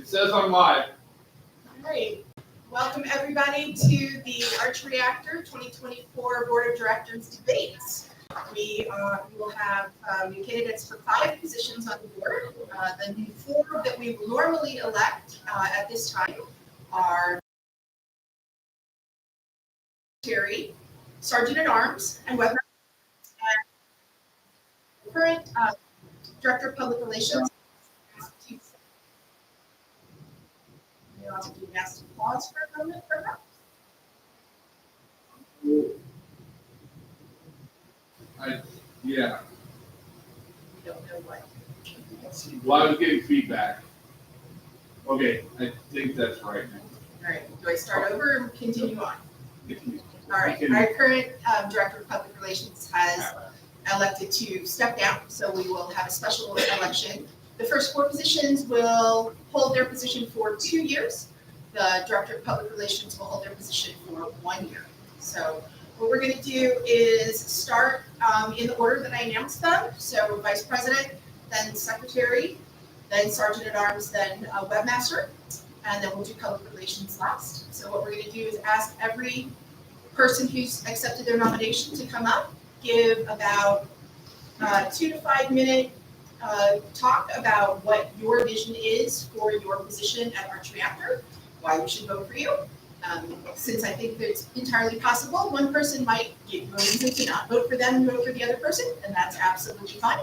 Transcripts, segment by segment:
It says I'm live. All right. Welcome everybody to the Reactor 2024 Board of Directors debates. We will have new candidates for 5 positions on the board. The 4 that we will normally elect at this time are Secretary, Sergeant at Arms, and Weapons, and current Director of Public Relations. I'll do nasty pause for a moment, perhaps. Yeah. We don't know what. Well, I was getting feedback. Okay, I think that's right now. All right, do I start over or continue on? Continue. All right, our current Director of Public Relations has elected to step down, so we will have a special election. The first 4 positions will hold their position for 2 years. The Director of Public Relations will hold their position for 1 year. So what we're going to do is start in the order that I announced them. So Vice President, then Secretary, then Sergeant at Arms, then Webmaster, and then we'll do Public Relations last. So what we're going to do is ask every person who's accepted their nomination to come up, give about 2 to 5 minute talk about what your vision is for your position at Reactor, why we should vote for you. Since I think that it's entirely possible, one person might give you a reason to not vote for them and vote for the other person, and that's absolutely fine.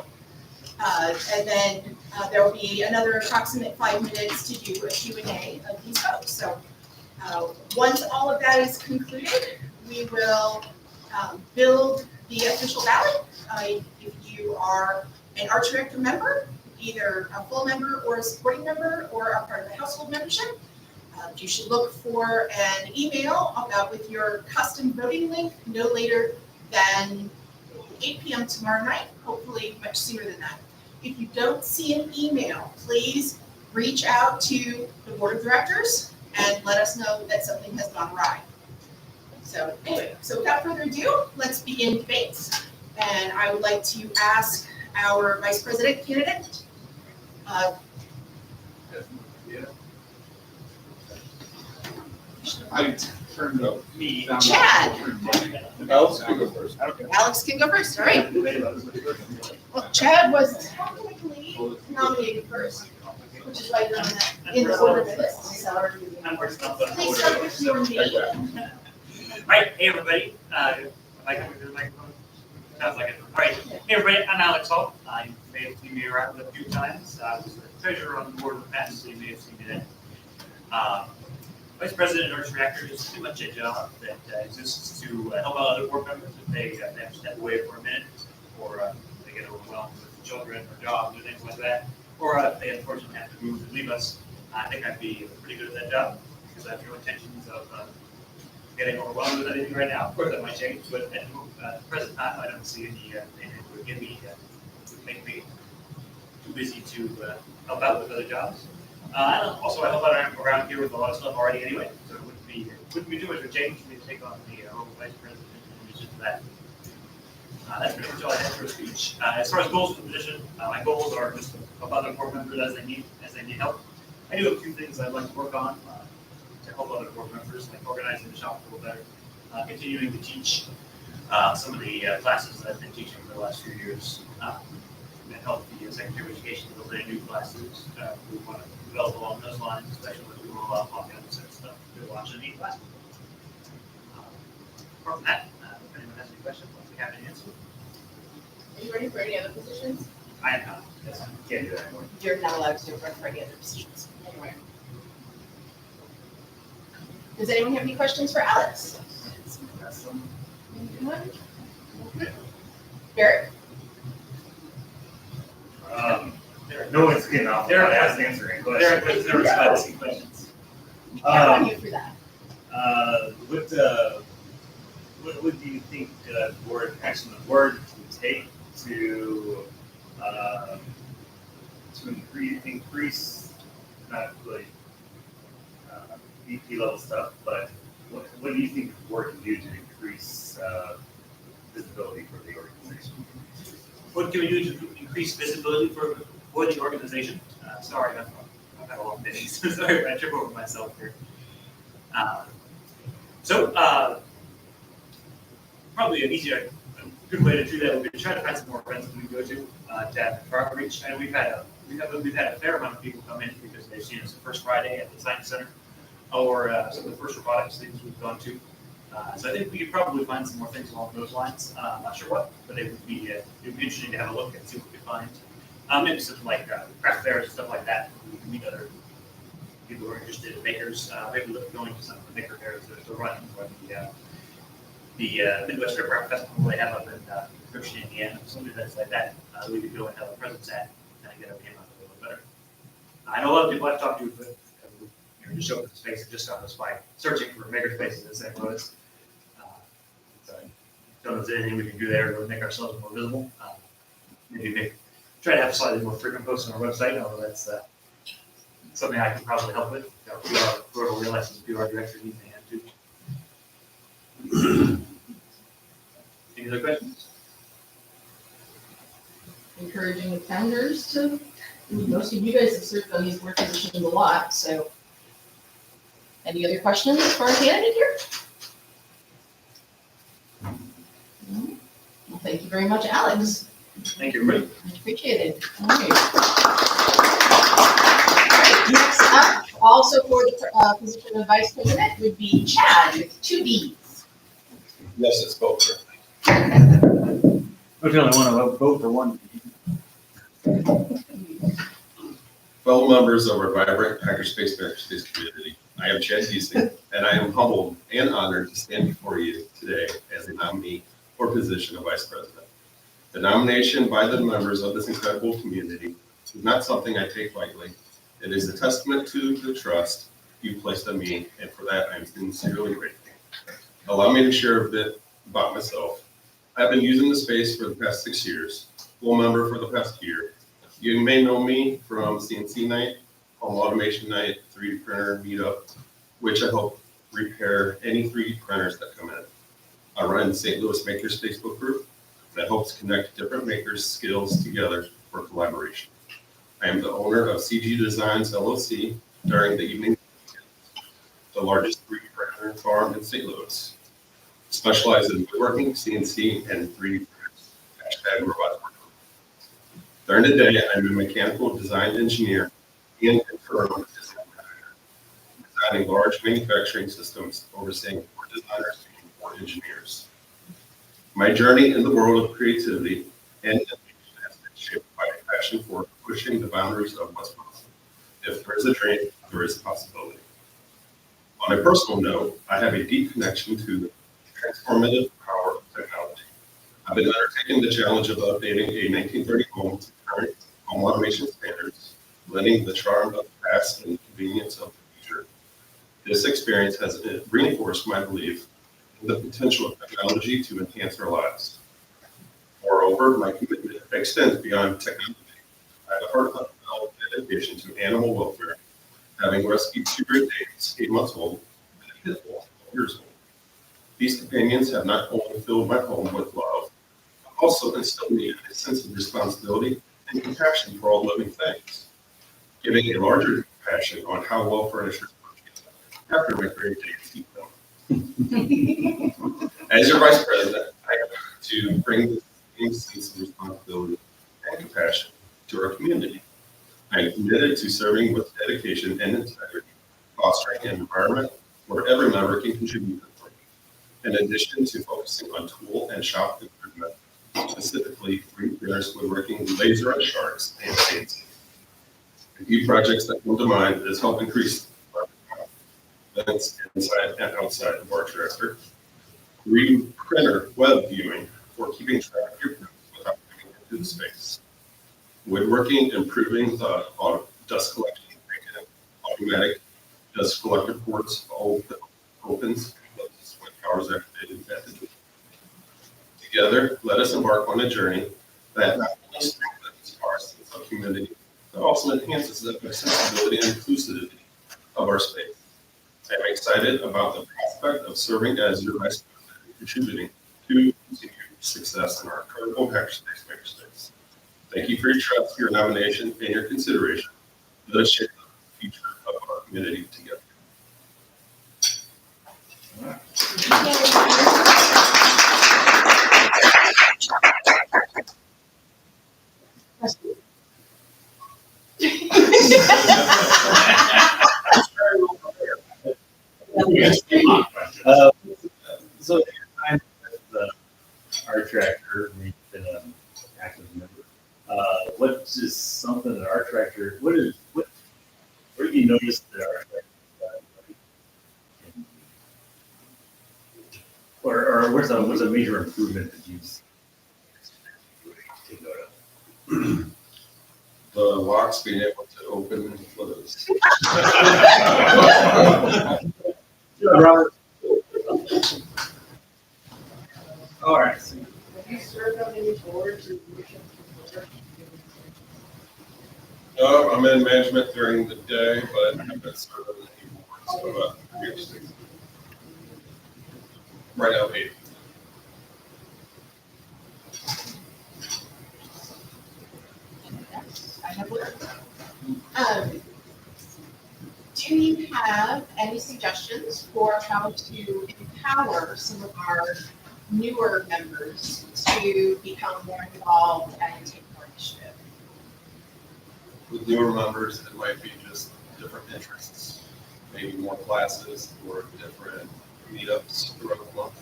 And then there will be another approximate 5 minutes to do a Q&A of these votes. So once all of that is concluded, we will build the official ballot. If you are an Reactor member, either a full member or a supporting member or a part of the household membership, you should look for an email with your custom voting link no later than 8 p.m. tomorrow night, hopefully much sooner than that. If you don't see an email, please reach out to the Board of Directors and let us know that something has gone awry. So anyway, so without further ado, let's begin debates. And I would like to ask our Vice President candidate, I turned up. Chad. Alex can go first. Alex can go first, all right. Well, Chad was technically nominated first, which is why you're on that in the order of this. So please start with your name. Right, hey everybody. Am I coming to the microphone? Sounds like it. All right, hey everybody, I'm Alex Hall. You may have seen me around a few times. I was the treasurer on the board of the past, so you may have seen me then. Vice President of Reactor is pretty much a job that exists to help out other board members if they have to step away for a minute, or they get overwhelmed with children or jobs or things like that, or if they unfortunately have to move and leave us. I think I'd be pretty good at that job because I have no intentions of getting overwhelmed with anything right now. Of course, that might change, but at the present time, I don't see anything that would give me, make me too busy to help out with other jobs. Also, I help out around here with a lot of stuff already anyway, so it wouldn't be too much of a change for me to take on the role of Vice President in addition to that. That's pretty much all I have for a speech. As far as goals for the position, my goals are just to help other board members as they need help. I do have a few things I'd like to work on to help other board members, like organizing the shop a little better, continuing to teach some of the classes that I've been teaching for the last few years, and help the Secretary of Education build any new classes. We want to develop along those lines, especially when we roll out all the other set of stuff to launch a new class. Apart from that, if anyone has any questions, I'll be happy to answer. Are you ready for any other positions? I am not. Yes, I can't do that anymore. You're not allowed to run for any other positions anywhere. Does anyone have any questions for Alex? Anyone? Barrett? No one's getting off. There was answering questions. There was asking questions. Count on you for that. What do you think the board would take to increase not really VP level stuff, but what do you think the board can do to increase visibility for the organization? What can we do to increase visibility for the organization? Sorry, I've had a long day, so sorry if I trip over myself here. Probably a good way to do that would be to try to find some more events that we go to have our outreach. And we've had a fair amount of people come in because they've seen us the first Friday at the Science Center or some of the first robotics things we've gone to. So I think we could probably find some more things along those lines. I'm not sure what, but it would be interesting to have a look and see what we could find. Maybe something like craft fairs and stuff like that. We can meet other people who are interested in makers. Maybe look at going to some of the maker fairs that are running, or the Midwest Rip Festival they have up in Christian, Indiana, some events like that. We could go and have a presence at and get our game out a little better. I know a lot of people I've talked to, but just show up the space and just got us by searching for makerspaces in St. Louis. So I don't know if there's anything we can do there to make ourselves more visible. Maybe try to have slightly more frequent posts on our website, although that's something I can probably help with. Whoever realizes PR director needs a hand too. Any other questions? Encouraging the founders to, most of you guys have served on these board positions a lot, so. Any other questions for our candidate here? No? Well, thank you very much, Alex. Thank you, everybody. Much appreciated. All right. Next up, also for the position of vice president, would be Chad with 2 Ds. Yes, it's both. I was the only one to vote for one. Fellow members of our vibrant Hackerspace community, I am Chad Giesing, and I am humbled and honored to stand before you today as a nominee for position of vice president. The nomination by the members of this incredible community is not something I take lightly. It is a testament to the trust you placed on me, and for that I am sincerely grateful. Allow me to share a bit about myself. I've been using the space for the past 6 years, full member for the past year. You may know me from CNC Night, Home Automation Night, 3D printer meetup, which I help repair any 3D printers that come in. I run the St. Louis Makers Facebook group that helps connect different makers' skills together for collaboration. I am the owner of CG Designs LLC during the evening, the largest 3D printer farm in St. Louis. Specialize in woodworking, CNC, and 3D printers, #robot. During the day, I'm a mechanical design engineer and confirmed design manager, designing large manufacturing systems, overseeing 4 designers and 4 engineers. My journey in the world of creativity and innovation has been shaped by a passion for pushing the boundaries of what's possible. If there is a dream, there is a possibility. On a personal note, I have a deep connection to the transformative power of technology. I've been undertaking the challenge of updating a 1930 home to current home automation standards, blending the charm of the past and the convenience of the future. This experience has reinforced my belief in the potential of technology to enhance our lives. Moreover, my commitment extends beyond technology. I have a heartfelt dedication to animal welfare, having rescued 2 Great Danes, 8 months old, and a pit bull, 12 years old. These companions have not only filled my home with love, but also instilled me in a sense of responsibility and compassion for all living things, giving a larger passion on how well furniture is after my Great Danes keep them. As your vice president, I have to bring the same sense of responsibility and compassion to our community. I am committed to serving with dedication and integrity, fostering an environment where every member can contribute to the work. In addition to focusing on tool and shop improvement, specifically 3D printers, woodworking, laser and sharks, and CNC. A few projects that come to mind is help increase confidence inside and outside of our reactor. 3D printer web viewing for keeping track of your prints without coming into the space. Woodworking, improving the dust collection, automatic dust collector ports, opens, closes when power is activated at the door. Together, let us embark on a journey that not only strengthens our sense of community, but also enhances the accessibility and inclusivity of our space. I am excited about the prospect of serving as your vice president and contributing to continued success in our incredible makerspace. Thank you for your trust, your nomination, and your consideration. Let us share the future of our community together. Uh, So, I'm the art tractor, we've been an active member. What is something that art tractor, what have you noticed that art tractor or what's a major improvement that you've taken note of? The locks being able to open and close. Robert? All right. Have you served on any boards or commissions before? No, I'm in management during the day, but I've been serving the boards for about 3 years. Right now, 8. I have one. Do you have any suggestions for how to empower some of our newer members to become more involved and take more initiative? With newer members, it might be just different interests, maybe more classes or different meetups throughout the month.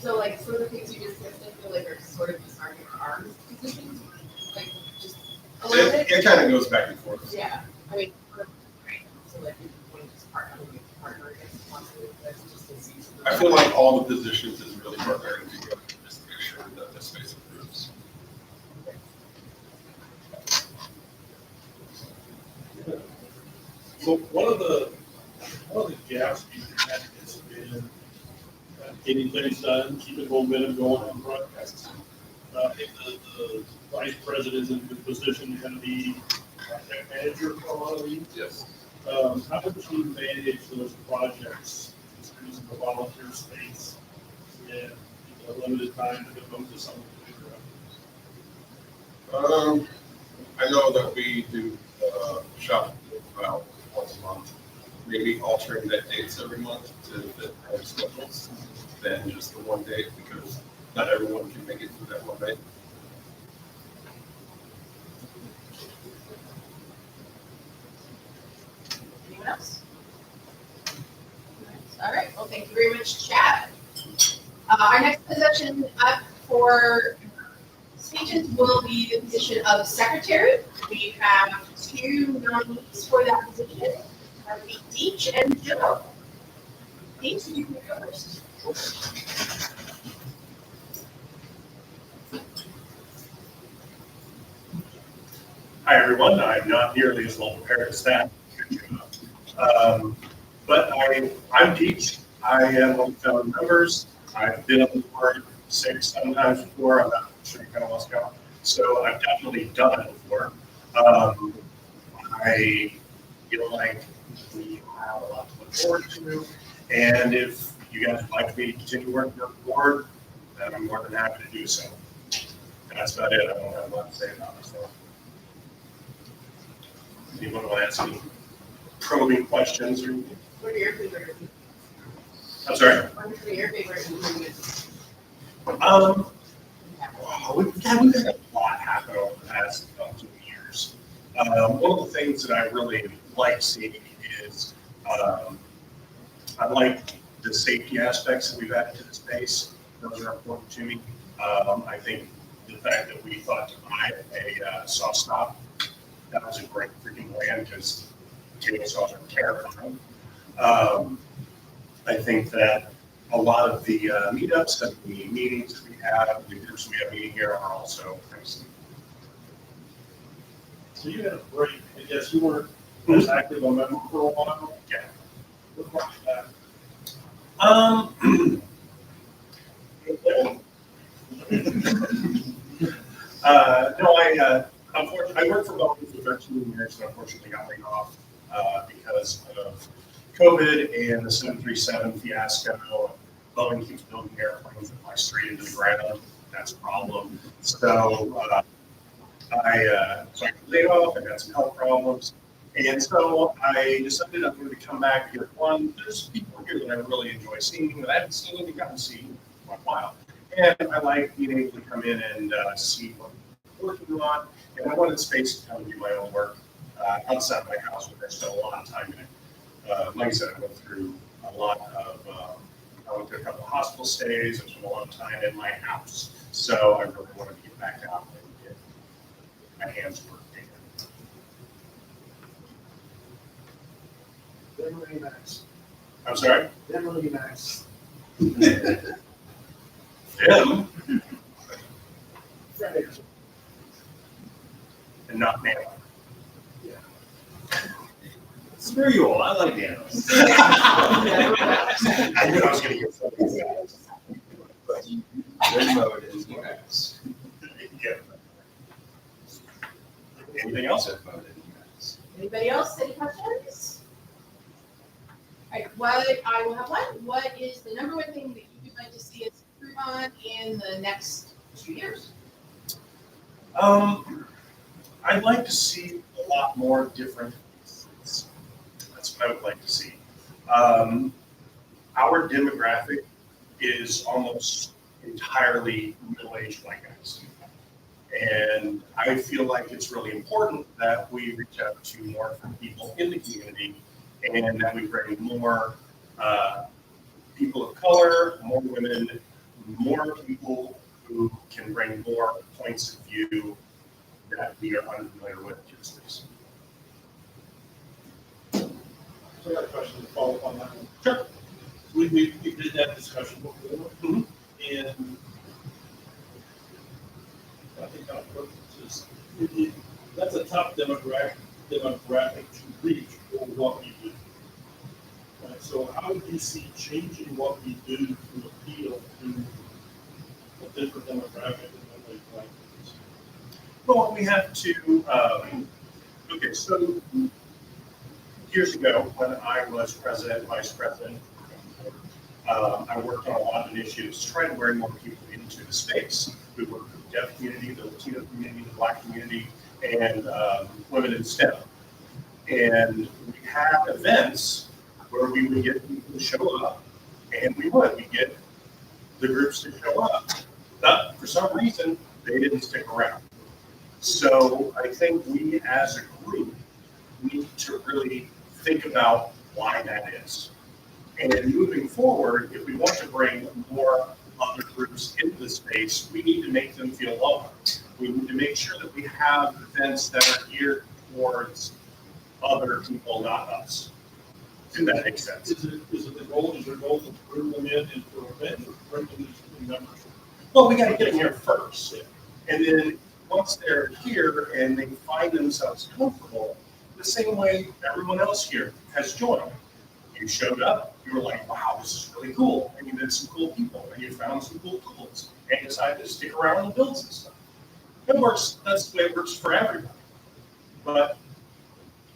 So like some of the things you just said, I feel like are sort of just our positions, like just a little bit. It kind of goes back and forth. Yeah, I mean, right, so like you want to just partner against one, that's just a season. I feel like all the positions is really partnering together just to make sure that the space improves. So one of the gaps we've had has been getting things done, keeping momentum going on broadcasts. I think the vice president is in a good position to be project manager for a lot of these. Yes. How would you manage those projects using the volunteer space and limited time to devote to some of the I know that we do shop about once a month, maybe altering that dates every month to fit our schedules than just the one date because not everyone can make it through that one day. Anyone else? All right, well, thank you very much, Chad. Our next position up for speeches will be the position of secretary. We have 2 nominees for that position. That would be Deech and Joe. Deech, you can go first. Hi, everyone. I'm not nearly as well prepared as that. But I'm Deech. I am one of the founding members. I've been on the board 6, 7 times before. I'm not sure you kind of lost count. So I've definitely done it before. I feel like we have a lot to look forward to. And if you guys would like me to continue working on the board, then I'm more than happy to do so. And that's about it. I don't have a lot to say about myself. Anyone want to ask any probing questions or anything? What are your favorite? I'm sorry. What are your favorite ingredients? Wow, we've had a lot happen over the past 2 years. One of the things that I really like seeing is I like the safety aspects that we've added to the space. Those are important to me. I think the fact that we thought to buy a soft stop, that was a great freaking land because table saws are terrifying. I think that a lot of the meetups and the meetings that we have, the groups we have meeting here are also nice. So you had a break. I guess you weren't as active a member for a while. Yeah. What brought you back? No, unfortunately, I worked for Boeing for 13 years and unfortunately got laid off because of COVID and the 737 fiasco. Boeing keeps building airplanes that fly straight into the ground. that's a problem. So I got laid off and had some health problems. And so I decided I'm going to come back here. One, there's people here that I really enjoy seeing that I haven't seen and gotten to see in a while. And I like being able to come in and see what I'm working on. And I wanted space to come and do my own work outside of my house, where I spent a lot of time in it. Like I said, I went through a lot of, I went through a couple of hospital stays. I spent a lot of time in my house. So I really want to get back out and get my hands working. They're really nice. I'm sorry? They're really nice. Them? Friends. And not man. Screw you all, I like animals. I knew I was gonna get something. Good mode is UX. Yeah. Anything else? Good mode is UX. Anybody else, any questions? All right, I will have one. What is the number one thing that you would like to see us improve on in the next 2 years? I'd like to see a lot more different faces. That's what I would like to see. Our demographic is almost entirely middle-aged white guys. And I feel like it's really important that we reach out to more different people in the community and that we bring more people of color, more women, more people who can bring more points of view that we are unfamiliar with to the space. So I got a question to follow up on that one. Sure. We did that discussion before, Mhm. and I think our purpose is, that's a tough demographic to reach for what we do. Right, so how do you see changing what we do to appeal to a different demographic than what they like? Well, we have to, okay, so years ago, when I was president, vice president, I worked on a lot of initiatives to try to bring more people into the space. We worked with the deaf community, the Latino community, the Black community, and women in STEM. And we had events where we would get people to show up, and we'd get the groups to show up. But for some reason, they didn't stick around. So I think we as a group need to really think about why that is. And moving forward, if we want to bring more other groups into the space, we need to make them feel welcome. We need to make sure that we have events that are geared towards other people, not us. Does that make sense? Is it the goal, is your goal to bring them in and for event, or bring them into members? Well, we got to get them here first. And then once they're here and they find themselves comfortable, the same way everyone else here has joined. You showed up, you were like, wow, this is really cool. And you met some cool people, and you found some cool tools, and you decided to stick around and build some stuff. It works, that's the way it works for everybody. But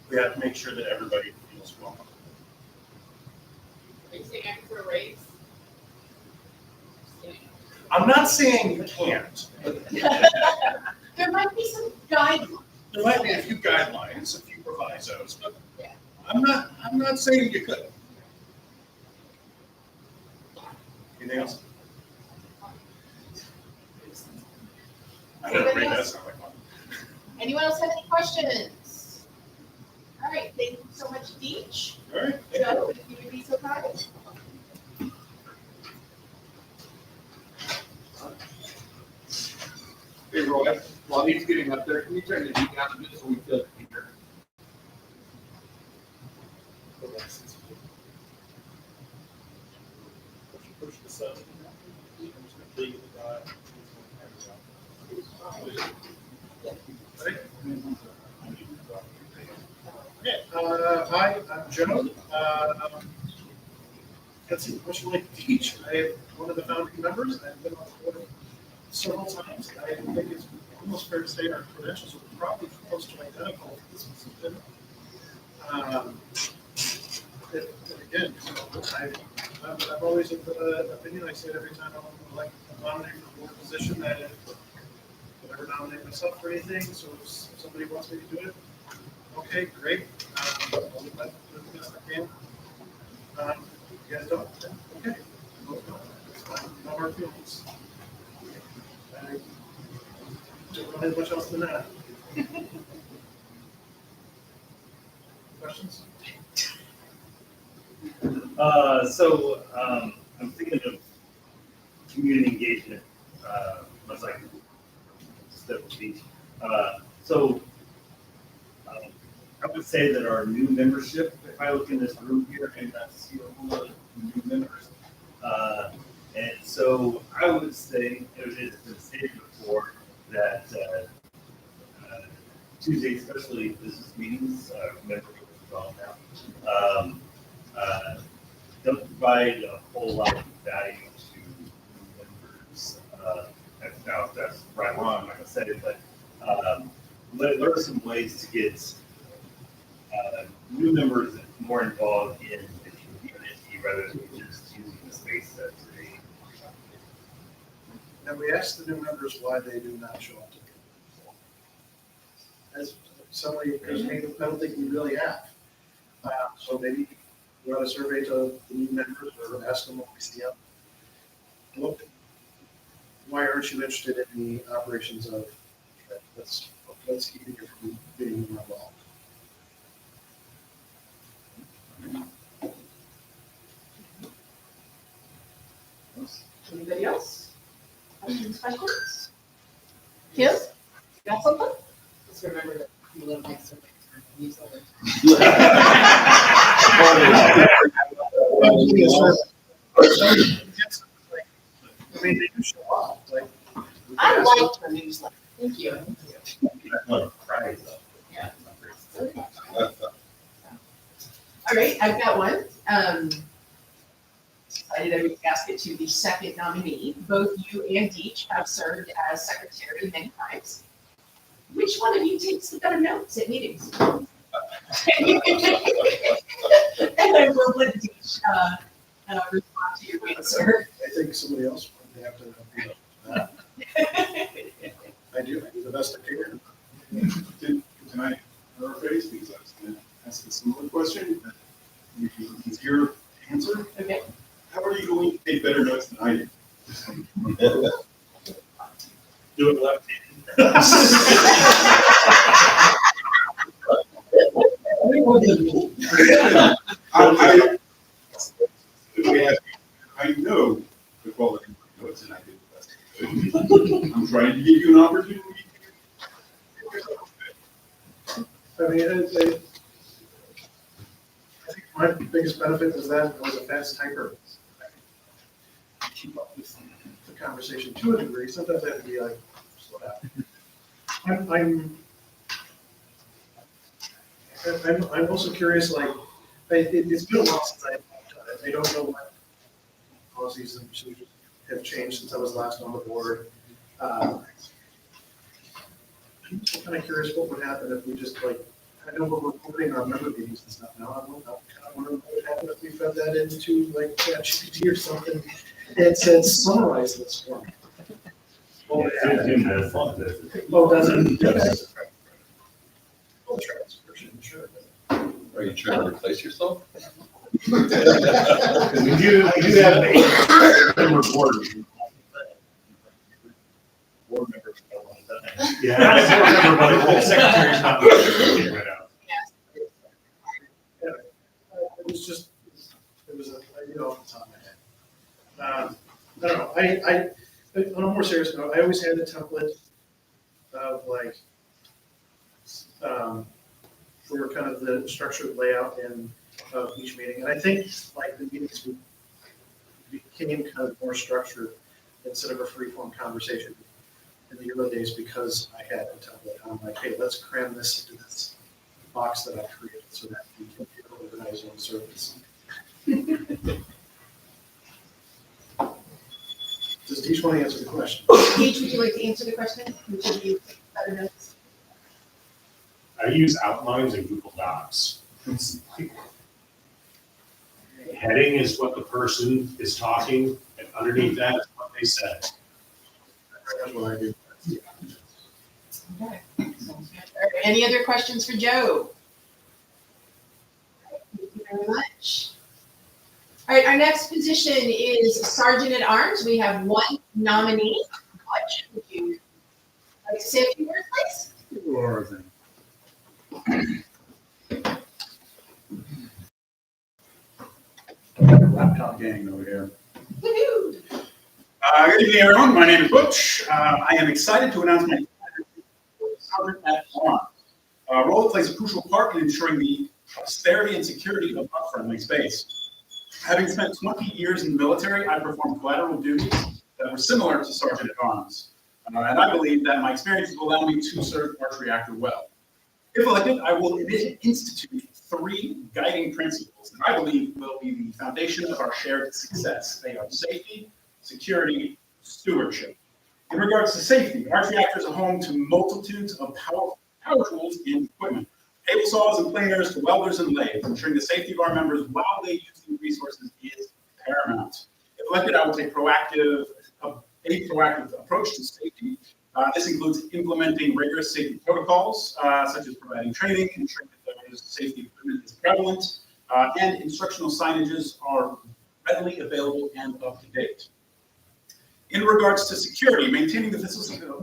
we have to make sure that everybody feels welcome. Are you saying I for a raise? I'm not saying you can't, but There might be some guidelines. there might be a few guidelines, a few provisos, but Yeah. I'm not saying you couldn't. Anything else? I don't Anybody read that else? sound like one. Anyone else have any questions? All right, thank you so much, Deej. All right. Joe, if you would be so kind. Hey, Roy, while he's getting up there, can you turn the heat down a bit so we feel the heater? Push the sun. I'm just gonna leave the guy. Okay, hi, I'm Joe. Let's see, what you like to teach? I am one of the founding members, and I've been on the board several times. I think it's almost fair to say our credentials are probably close to identical. This one's been. And again, I've always of the opinion, I say it every time I'm elected nominate for board position, that is, would ever nominate myself for anything, so if somebody wants me to do it, okay, great. I'll do my best I can. You guys don't? Okay. It's fine. No hard feelings. I don't have much else than that. Questions? I'm thinking of community engagement, much like Step Beach. I would say that our new membership, if I look in this room here, and not see a whole lot of new members. And so I would say, it has been stated before, that Tuesday, especially business meetings, members are now, don't provide a whole lot of value to members. That's right or wrong, I'm not gonna say it, but there are some ways to get new members more involved in the community rather than just using the space as a. And we asked the new members why they do not show up to meetings. As somebody, because I don't think we really have. So maybe we ought to survey to the new members or ask them what we see up. Why aren't you interested in the operations of, let's keep you from being more involved? Anybody else? Questions? Kim, you got something? Just remember that you live next to me. Newsletter. I mean, they do show up, like. I like the newsletter. Thank you. Yeah. All right, I've got one. Decided I would ask it to the second nominee. Both you and Deech have served as secretary many times. Which one of you takes the better notes at meetings? And I will let Deech respond to your answer. I think somebody else would have to, I do the best I can. Can I paraphrase, because I was going to ask a similar question, is your answer? Okay. How are you going to take better notes than I do? Do it left. I know the quality of my notes, and I did the best I could. I'm trying to give you an opportunity. I mean, I think my biggest benefit is that I was a fast typer. I keep up with the conversation to a degree. Sometimes I have to be like, slow down. I'm also curious, like, it's been a while since I've done it. I don't know what policies and procedures have changed since I was last on the board. I'm kind of curious what would happen if we just like, I know we're recording our member meetings and stuff now. I kind of wonder what would happen if we fed that into like ChatGPT or something. It said summarize this for me. Oh, does it? Full transcription, sure. Are you trying to replace yourself? We do have a member board. Board members don't want that. Yeah, not a board member, but the secretary's not figure it out. It was off the top of my head. I don't know, on a more serious note, I always had a template of like, for kind of the structured layout of each meeting. And I think like the meetings became kind of more structured instead of a free-form conversation in the early days because I had a template. I'm like, hey, let's cram this into this box that I created so that we can get organized on service. Does Deesh want to answer the question? Deech, would you like to answer the question? Which of you take better notes? I use outlines in Google Docs. Heading is what the person is talking, and underneath that is what they said. That's what I do. Okay. Sounds good. All right, any other questions for Joe? Thank you very much. All right, our next position is Sergeant at Arms. We have one nominee. Butch, would you like to say a few words, please? Sure thing. Laptop gang over here. Woo-hoo. Good evening, everyone. My name is Butch. I am excited to announce my Sergeant at Arms, a role that plays a crucial part in ensuring the prosperity and security of our friendly space. Having spent 20 years in the military, I performed collateral duties that were similar to Sergeant at Arms, and I believe that my experience will allow me to serve Arch Reactor well. If elected, I will institute 3 guiding principles that I believe will be the foundation of our shared success. They are safety, security, stewardship. In regards to safety, Arch Reactor is a home to multitudes of power tools and equipment. Table saws and planers to welders and lathes, ensuring the safety of our members while they use these resources is paramount. If elected, I will take a proactive approach to safety. This includes implementing rigorous safety protocols, such as providing training, ensuring that there is safety equipment is prevalent, and instructional signages are readily available and up to date. In regards to security, maintaining the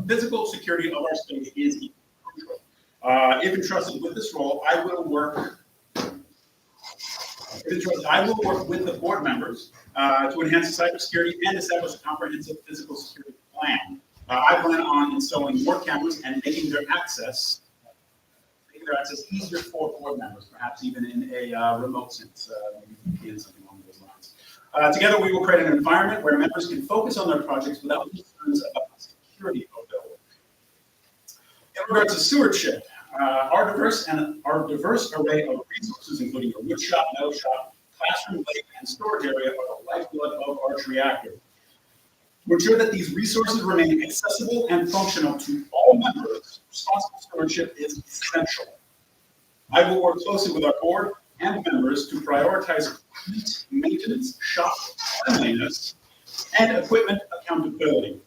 physical security of our space is crucial. If entrusted with this role, I will work with the board members to enhance the cybersecurity and establish a comprehensive physical security plan. I plan on installing more cameras and making their access easier for board members, perhaps even in a remote sense, maybe something along those lines. Together, we will create an environment where members can focus on their projects without concerns about the security of their work. In regards to stewardship, our diverse array of resources, including a wood shop, metal shop, classroom, lake, and storage area, are the lifeblood of Arch Reactor. To ensure that these resources remain accessible and functional to all members, responsible stewardship is essential. I will work closely with our board and members to prioritize maintenance, shop cleanliness, and equipment accountability.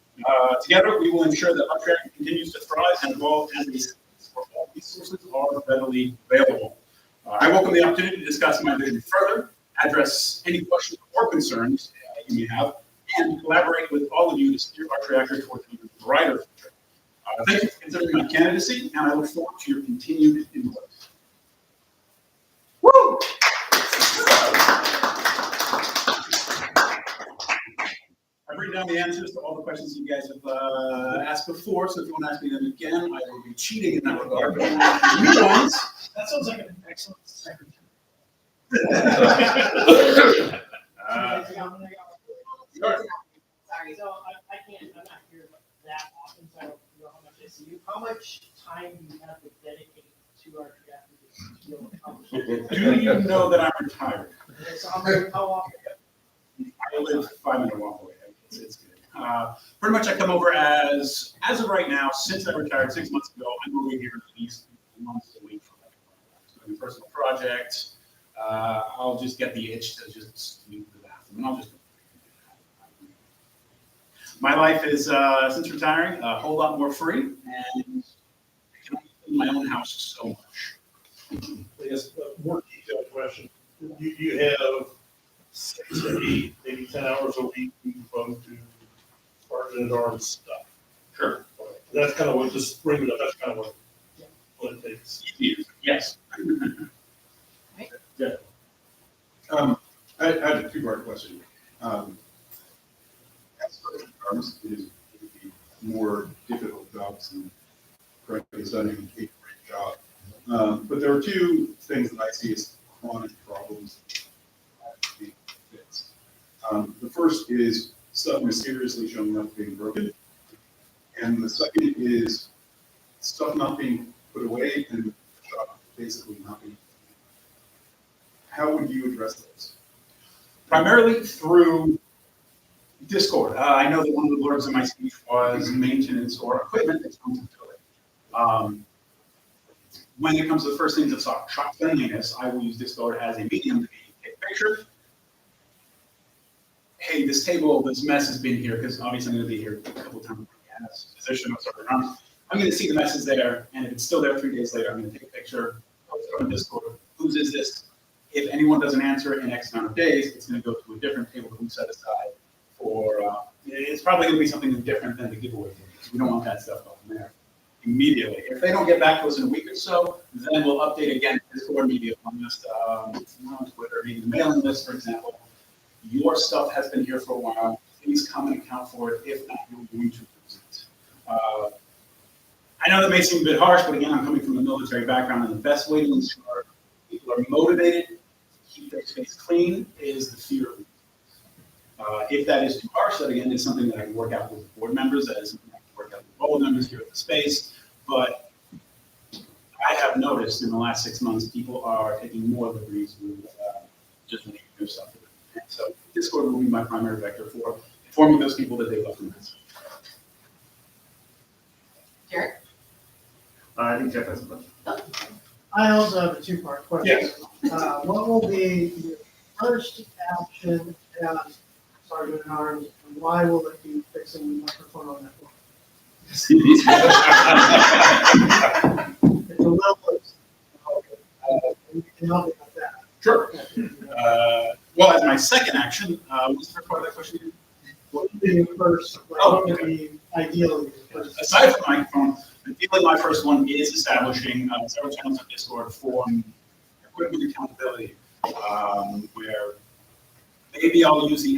Together, we will ensure that Arch Reactor continues to thrive and evolve as a space where all resources are readily available. I welcome the opportunity to discuss my vision further, address any questions or concerns you may have, and collaborate with all of you to steer Arch Reactor towards an even brighter future. Thank you for considering my candidacy, and I look forward to your continued input. Woo! I've written down the answers to all the questions you guys have asked before, so if you want to ask me them again, I will be cheating in that regard. But new ones. That sounds like an excellent secretary. Sorry, so I can't, I'm not here that often, so I don't know how much I see you. How much time do you have to dedicate to our draft? Do you know that I'm retired? So how often? I live 5-minute walk away. It's good. Pretty much I come over as of right now, since I retired 6 months ago, I'm moving here at least once a week for doing a personal project. I'll just get the itch to just leave the bathroom, and I'll just. My life is, since retiring, a whole lot more free, and I can only clean my own house so much. Yes, a more detailed question. You have 6 to 8, maybe 10 hours a week devoted to Sergeant at Arms stuff. Sure. That's kind of what, just bring it up, that's kind of what it takes. Yes. Yeah. I had a 2-part question. Sergeant at Arms is a more difficult job than correctly studying a great job. But there are 2 things that I see as chronic problems that have to be fixed. The first is stuff mysteriously showing up being broken. And the second is stuff not being put away and the shop basically not being. How would you address those? Primarily through Discord. I know that one of the blurbs in my speech was maintenance or equipment accountability. When it comes to the first things of shop cleanliness, I will use Discord as a medium to take a picture. Hey, this table, this mess has been here, because obviously I'm going to be here a couple times. as physician or something, I'm going to see the message there, and if it's still there 3 days later, I'm going to take a picture, post it on Discord. Whose is this? If anyone doesn't answer it in X amount of days, it's going to go to a different table that we set aside for. It's probably going to be something different than the giveaway. We don't want that stuff on there immediately. If they don't get back to us in a week or so, then we'll update again Discord media on this, on Twitter, maybe the mailing list, for example. Your stuff has been here for a while. Please come and account for it. If not, you're going to lose it. I know that may seem a bit harsh, but again, I'm coming from a military background, and the best way to ensure people are motivated to keep their space clean is the fear of it. If that is too harsh, that again is something that I can work out with board members, that is something I can work out with all members here at the space. But I have noticed in the last 6 months, people are taking more liberties with just making their stuff. And so Discord will be my primary vector for informing those people that they left the message. Derek? I think Jeff has a question. I also have a two-part question. Yes. What will be your first action as Sergeant at Arms, and why will it be fixing the microphone on that one? It's a little loose. You can help me with that. Sure. Well, as my second action, what's the first part of that question? What would be your first, like, Oh, what would okay. be ideally your first? Aside from the microphone, ideally my first one is establishing several channels on Discord for equipment accountability, where maybe I'll use the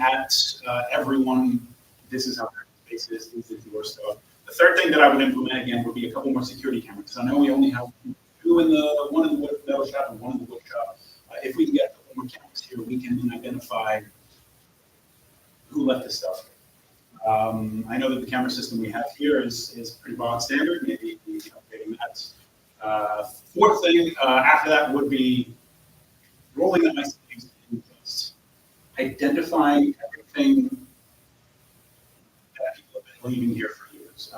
everyone, this is how Hackerspace is, this is your stuff. The third thing that I would implement again would be a couple more security cameras. I know we only have one in the metal shop and one in the wood shop. If we can get a couple more cameras here, we can then identify who left this stuff. I know that the camera system we have here is pretty bog standard, maybe updating that. Fourth thing after that would be rolling up my sleeves and just identifying everything that people have been leaving here for years.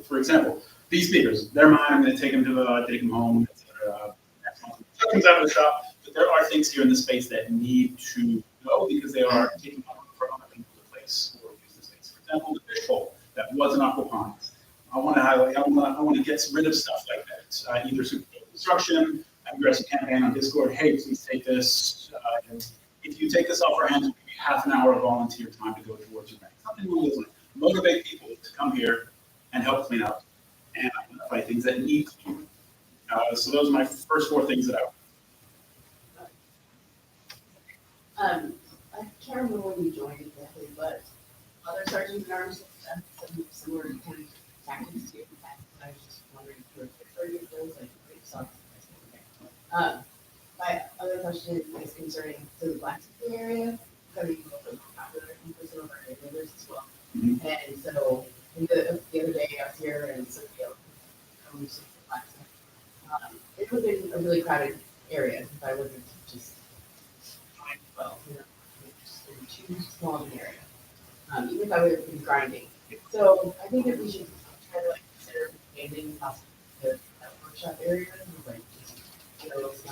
For example, these speakers, they're mine. I'm going to take them take them home, etc. Next month, check them out of the shop. But there are things here in the space that need to go because they are taking up for other people to place or use the space. For example, the fish bowl that was an aquaponics. I want to highlight. I want to get rid of stuff like that. Either through construction, aggressive campaign on Discord. Hey, please take this. If you take this off our hands, we'll give you half an hour of volunteer time to go towards your bank. Something will motivate people to come here and help clean up and identify things that need cleaning. So those are my first four things that I can't remember when you joined exactly, but other sergeants at arms have done some similar kind of tactics to it. I was just wondering if you were referring to those, like, my other question is concerning the blacksmithing area, becoming more popular for some of our neighbors as well. Mm-hmm. And so the other day I was here and somebody else comes to the blacksmith. It would have been a really crowded area if I wasn't just well, just in too small of an area. Even if I would have been grinding. So I think that we should try to consider expanding possibly that workshop area, like it's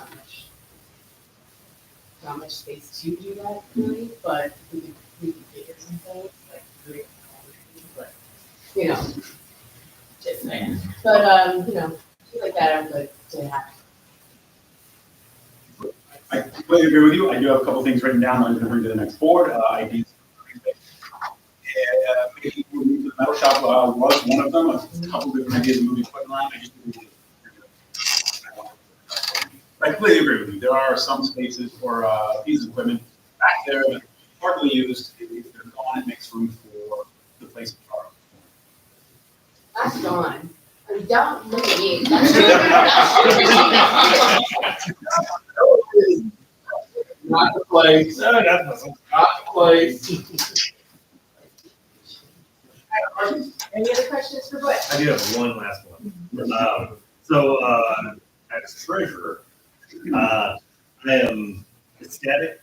not much space to do that really, but we could figure something like doing but just saying. But things like that I would like to have. I completely agree with you. I do have a couple things written down that I'm going to bring to the next board. Ideas. Maybe moving to the metal shop was one of them. A couple different ideas of moving equipment line. I completely agree with you. There are some spaces for pieces of equipment back there that are hardly used. If they're gone, it makes room for the place to park. That's gone. I mean, don't look at me. Not the place. No, not the place. Any other questions for Butch? I do have one last one. As treasurer, I am ecstatic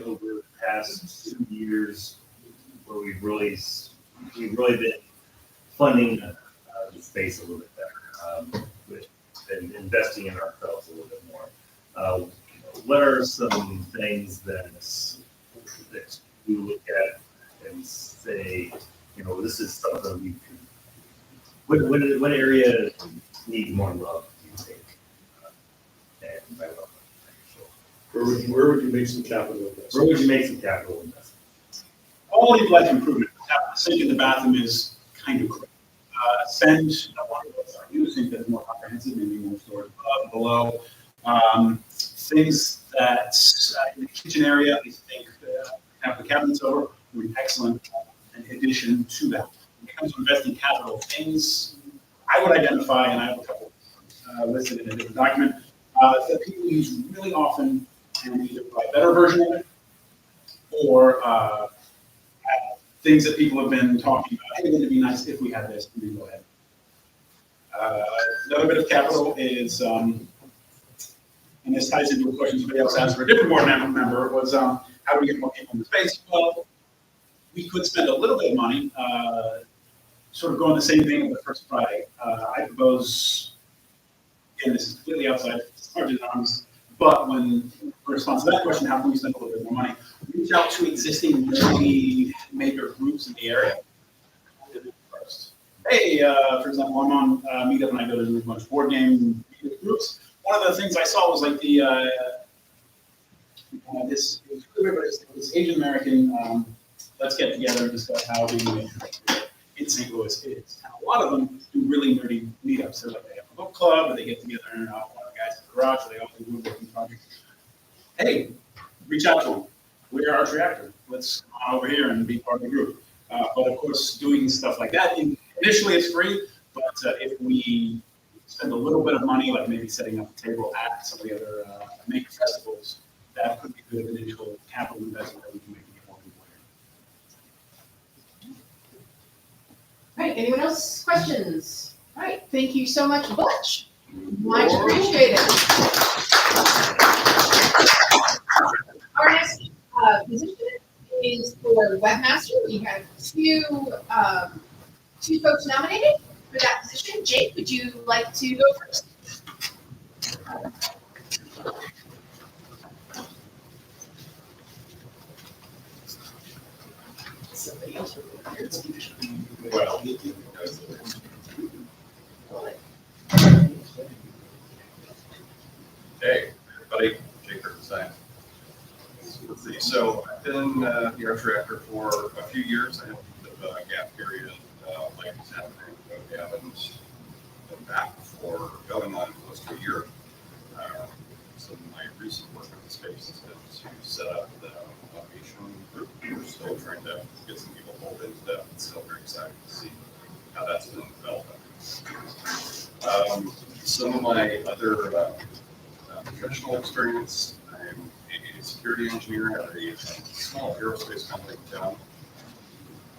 over the past 2 years where we've really been funding the space a little bit better, and investing in ourselves a little bit more. What are some things that you look at and say, this is something we can, what area needs more love, do you think? And by love, Where would you make some capital investment? where would you make some capital investment? Quality of life improvement. The sink in the bathroom is kind of critical. Send one of us are using that's more comprehensive, maybe more stores above, below. Things that in the kitchen area, I think have the cabinets over would be excellent in addition to that. When it comes to investing capital, things I would identify, and I have a couple listed in a different document, that people use really often and either buy a better version of it or things that people have been talking about. Hey, wouldn't it be nice if we had this? We go ahead. Another bit of capital is, and this ties into a question somebody else asked for a different board member, was how do we get more people in the space? Well, we could spend a little bit of money, sort of going the same thing with the first Friday. I propose, again, this is completely outside sergeant arms, but when in response to that question, how can we spend a little bit more money? Reach out to existing movie maker groups in the area. First. Hey, for example, I'm on Meetup and I go to a bunch of board game groups. One of the things I saw was like the this Asian American let's get together and discuss how being in St. Louis is. And a lot of them do really nerdy meetups. They're like they have a book club, or they get together and one of the guys in the garage, or they all do woodworking projects. Hey, reach out to them. We're Arch Reactor. Let's come on over here and be part of the group. But of course, doing stuff like that, initially it's free, but if we spend a little bit of money, like maybe setting up a table at some of the other maker festivals, that could be good initial capital investment that we can make before we work. All right, anyone else questions? All right, thank you so much, Butch. Much appreciated. Our next position is for webmaster. We have two folks nominated for that position. Jake, would you like to go first? Somebody else. Well, hey, everybody, Jake Kirkstein. Let's see, so I've been the Arch Reactor for a few years. I have a bit of a gap period, like what's happening. We haven't been back for going on close to a year. So my recent work in the space has been to set up the automation group. We're still trying to get some people pulled into that. It's still very exciting to see how that's been developing. Some of my other professional experience, I'm a security engineer at a small aerospace company in town.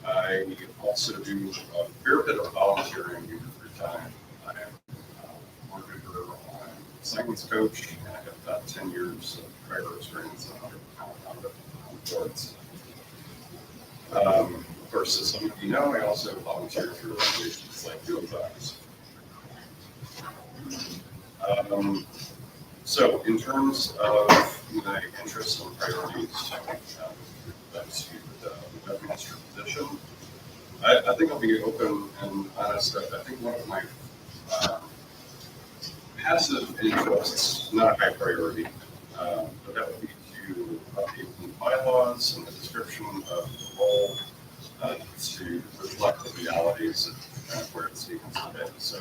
I also do a fair bit of volunteering in free time. I am a board member on Science Coach, and I have about 10 years of prior experience on boards. Of course, as some of you know, I also volunteer through organizations like UFOs. So in terms of my interests and priorities, that's the webmaster position. I think I'll be open and honest. I think one of my passive interests, not a high priority, but that would be to update the bylaws and the description of the role to reflect the realities of where the state is today. So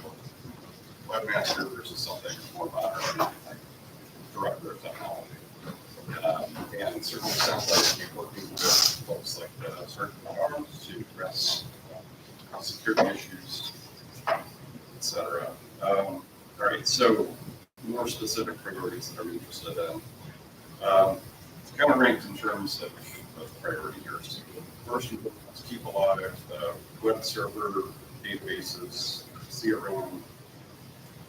webmaster versus something more modern, like director of technology. And certainly sounds like we're working with folks like the Sergeant at Arms to address security issues, et cetera. All right, so more specific priorities that I'm interested in. Kind of ranked in terms of priority here. So first, we let's keep alive web server databases, CRM,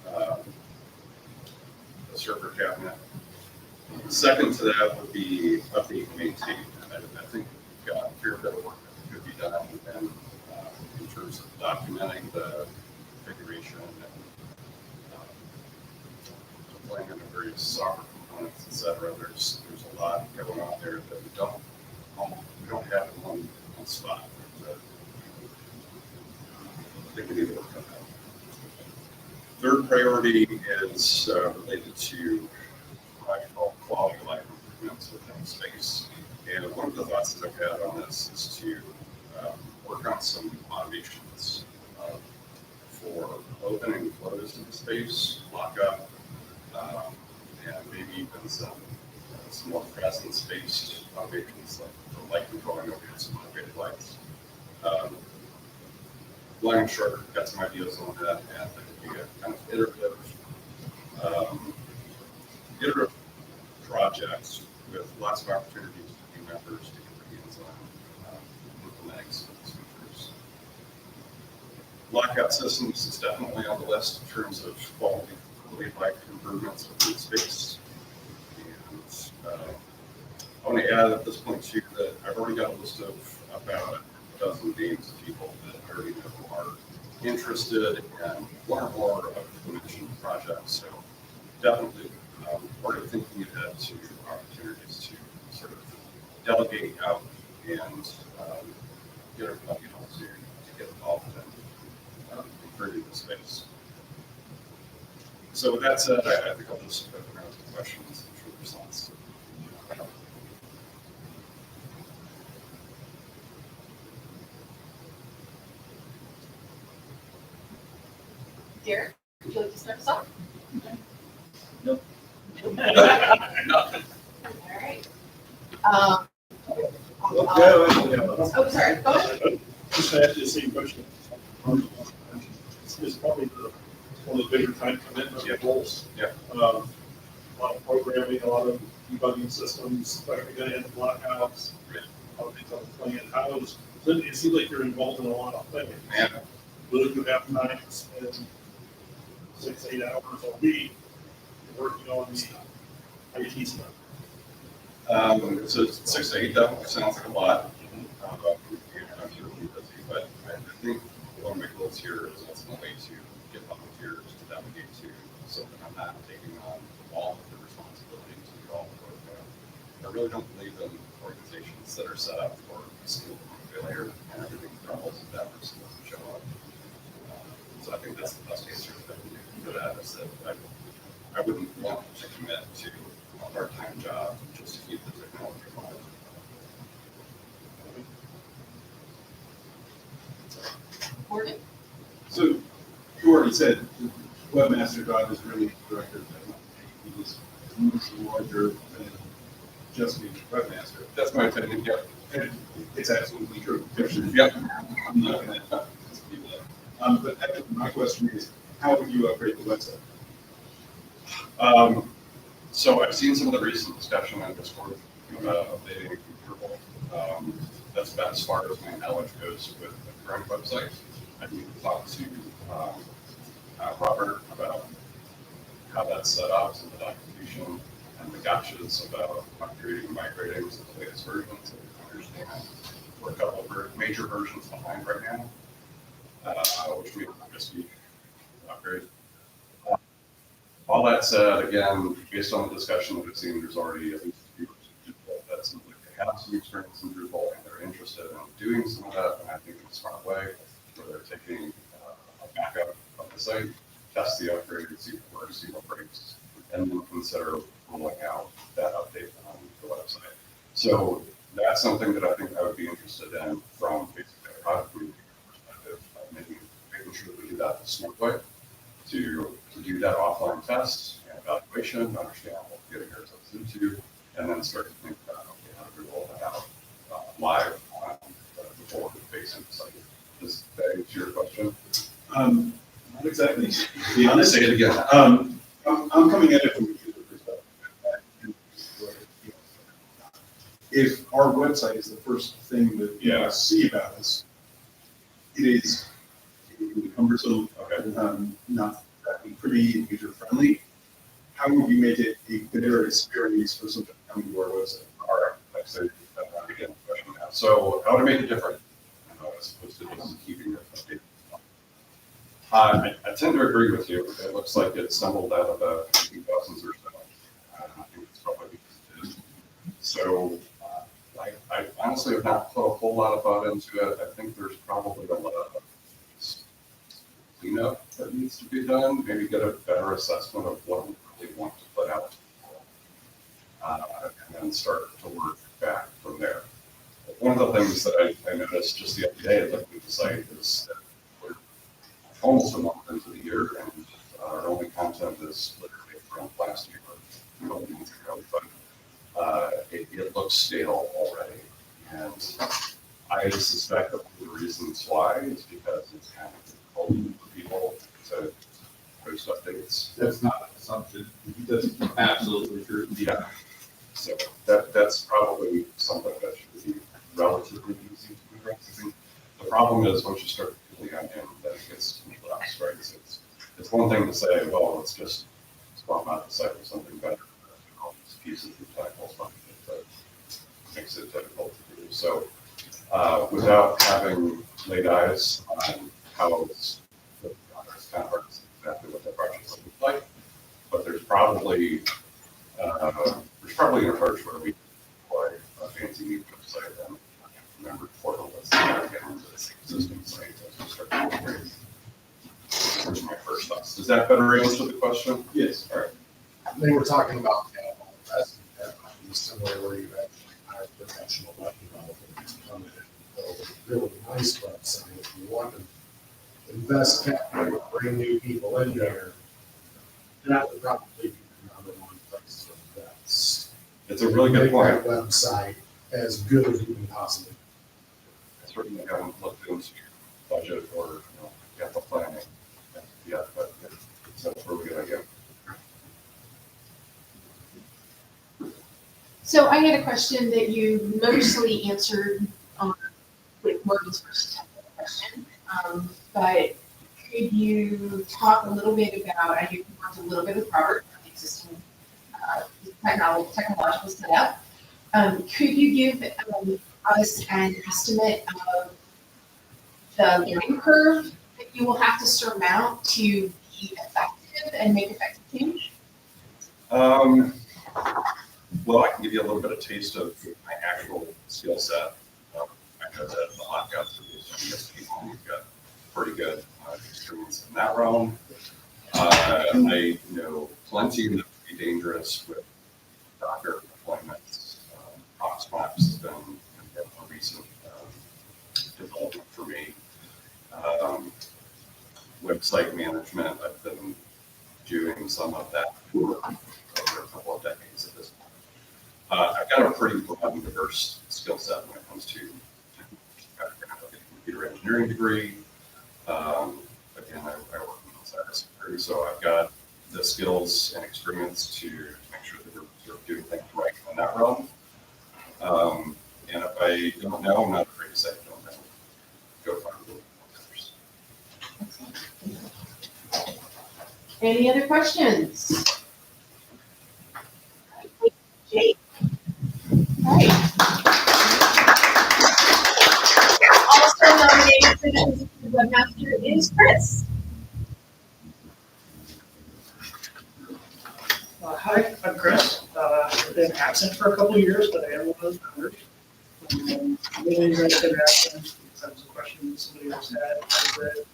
the server cabinet. Second to that would be update and maintain. And I think we've got a fair bit of work that could be done in terms of documenting the configuration and deploying the various software components, et cetera. There's a lot going on there that we don't have in one spot. think we need to work on that. Third priority is related to what I call quality of life improvements within space. And one of the thoughts that I've had on this is to work on some automations for opening and close into space, lockup, and maybe even some more presence-based automations like the light controlling over some automated lights. Long and short, got some ideas on that, and I think we got kind of iterative projects with lots of opportunities for new members to get their hands on implementing some of these features. Lockout systems is definitely on the list in terms of quality of life improvements within space. And I want to add at this point too that I've already got a list of about a dozen names of people that I already know are interested in one or more of the mentioned projects. So definitely already thinking ahead to opportunities to sort of delegate out and get everybody else to get involved in improving the space. So with that said, I think I'll just go around to questions and for response. Derek, would you like to start us off? Nope. All right. Oh, sorry, go ahead. Just to ask you the same question. It's probably one of the bigger time commitment goals. Yeah. A lot of programming, a lot of debugging systems, especially going to end blockouts. Yeah. A lot of things on the plan. It seems like you're involved in a lot of things. Yeah. Will you have time to spend 6-8 hours a week working on the IT stuff? So 6 to 8 definitely sounds like a lot. I'm sure we'll be busy, but I think one of my goals here is ultimately to get volunteers to delegate to so that I'm not taking on all of the responsibility to do all the work. I really don't believe in organizations that are set up for skill failure and everything crumbles if that person doesn't show up. So I think that's the best answer for that is that I wouldn't want to commit to a part-time job just to keep the technology alive. Morgan? So you already said the webmaster job is really director of technology. He was much larger than just being a webmaster. That's my opinion, yeah. And it's absolutely true. Yep. I'm not going to dispute that. But my question is, how would you upgrade the website? So I've seen some of the recent discussion on Discord about updating Drupal. That's about as far as my knowledge goes with the current website. I need to talk to Robert about how that's set up, some of the documentation and the gotchas about upgrading and migrating to the latest version so we can understand. We're a couple of major versions behind right now, which we just need to upgrade. All that said, again, based on the discussion that we've seen, there's already at least a few people that seem like they have some experience in Drupal and they're interested in doing some of that. And I think it's a smart way where they're taking a backup of the site, test the upgrade, see what works, see what breaks, and then consider rolling out that update on the website. So that's something that I think I would be interested in from basically a product perspective, making sure that we do that the smart way. To do that offline test and evaluation, understand what we're getting ourselves into, and then start to think about how do we roll that out live on the forward-facing site. Does that answer your question? Not exactly. To be honest, Say it again. I'm coming at it from a user perspective. If our website is the first thing that you see about us, it is cumbersome, not pretty and user friendly. How would you make it a better experience for someone coming to our website? All right, let's say again, question now. So how to make it different as opposed to just keeping it updated? I tend to agree with you. It looks like it stumbled out of the 2000s or so. I think it's probably because it is. So I honestly have not put a whole lot of thought into it. I think there's probably a lot of cleanup that needs to be done, maybe get a better assessment of what we really want to put out. And then start to work back from there. One of the things that I noticed just the other day looking at the site is that we're almost a month into the year and our only content is literally from last year, a couple months ago, but it looks stale already. And I suspect that one of the reasons why is because it's kind of difficult for people to post updates. That's not an assumption. That's absolutely true. Yeah. So that's probably something that should be relatively easy to address. I think the problem is once you start peeling on in, then it gets complex, right? So it's one thing to say, well, let's just swap out the site with something better. All these pieces of technical stuff that makes it difficult to do. So without having laid eyes on how it's kind of hard to see exactly what that project looks like, but there's probably an approach where we deploy a fancy new website and remember portal that's get into this existing site as we start to integrate. Those are my first thoughts. Does that better answer the question? Yes. All right. They were talking about that might be somewhere where you actually hire professional web developers to come in and build a really nice website. If you want to invest capital, bring new people in there, that would probably be the number one place to invest. It's a really good point. Make that website as good as you can possibly. I certainly haven't looked into your budget or get the planning yet, but that's a really good idea. So I had a question that you mostly answered with Morgan's first question. But could you talk a little bit about, I know you worked a little bit with Robert on the existing technological setup. Could you give us an estimate of the learning curve that you will have to surmount to be effective and make effective change? Well, I can give you a little bit of taste of my actual skill set. I know that the hot guys we've got pretty good experience in that realm. I know plenty that would be dangerous with Docker deployments. Proxmox has been a recent development for me. Website management, I've been doing some of that for over a couple of decades at this point. I've got a pretty broad and diverse skill set when it comes to I've got a computer engineering degree. Again, I work in cybersecurity, so I've got the skills and experience to make sure that we're sort of doing things right in that realm. And if I don't know, I'm not afraid to say I don't know. Go find a little others. Any other questions? Jake. Right. Also nominated for the webmaster is Chris. Hi, I'm Chris. I've been absent for a couple of years, but I am one of those members. Mainly I've been absent because that was a question that somebody else had. I read